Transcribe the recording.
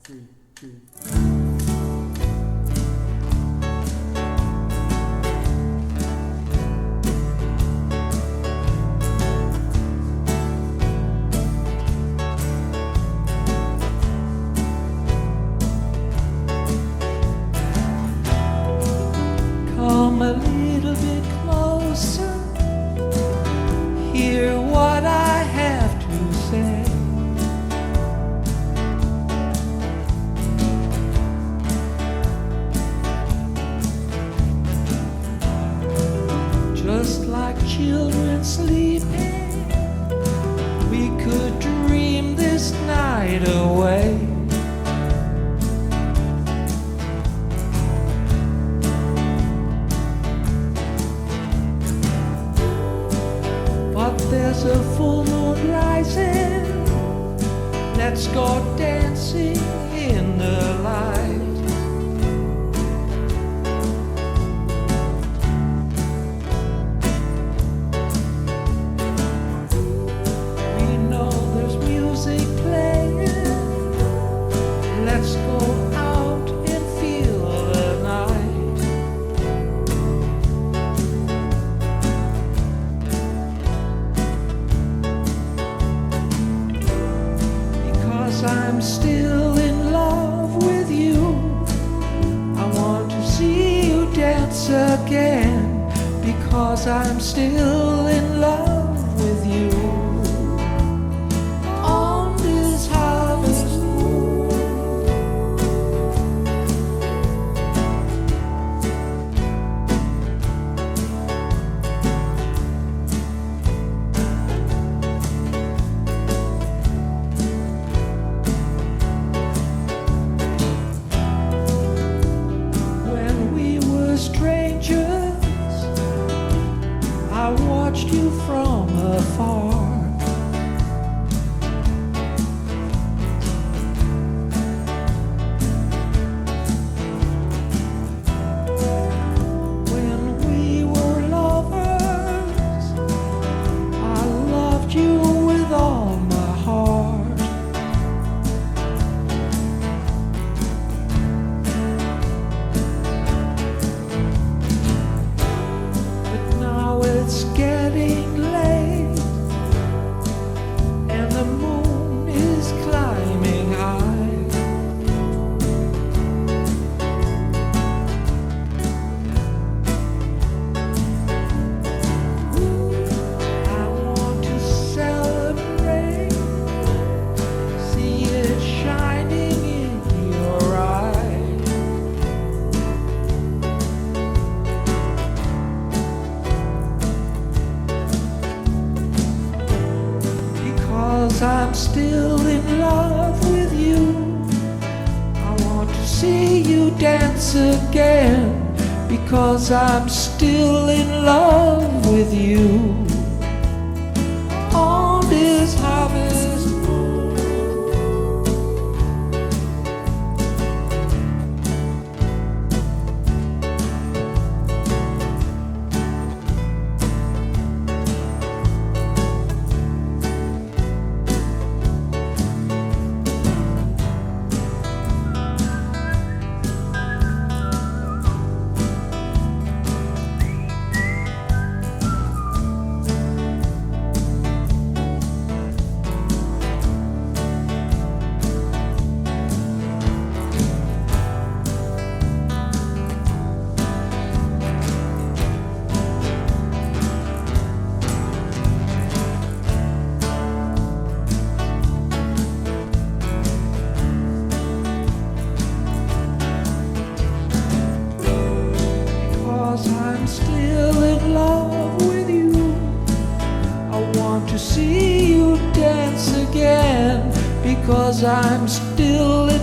3, 2. Come a little bit closer, hear what I have to say. Just like children sleeping, we could dream this night away. But there's a full moon rising, let's go dancing in the light. We know there's music playing, let's go out and feel the night. Because I'm still in love with you, I want to see you dance again. Because I'm still in love with you. On this harvest moon, when we were strangers, I watched you from afar. When we were lovers, I loved you with all my heart. But now it's getting late, and the moon is climbing high. I want to celebrate, see it shining in your eyes. Because I'm still in love with you, I want to see you dance again. Because I'm still in love with you. On this harvest moon, because I'm still in love with you, I want to see you dance again. Because I'm still in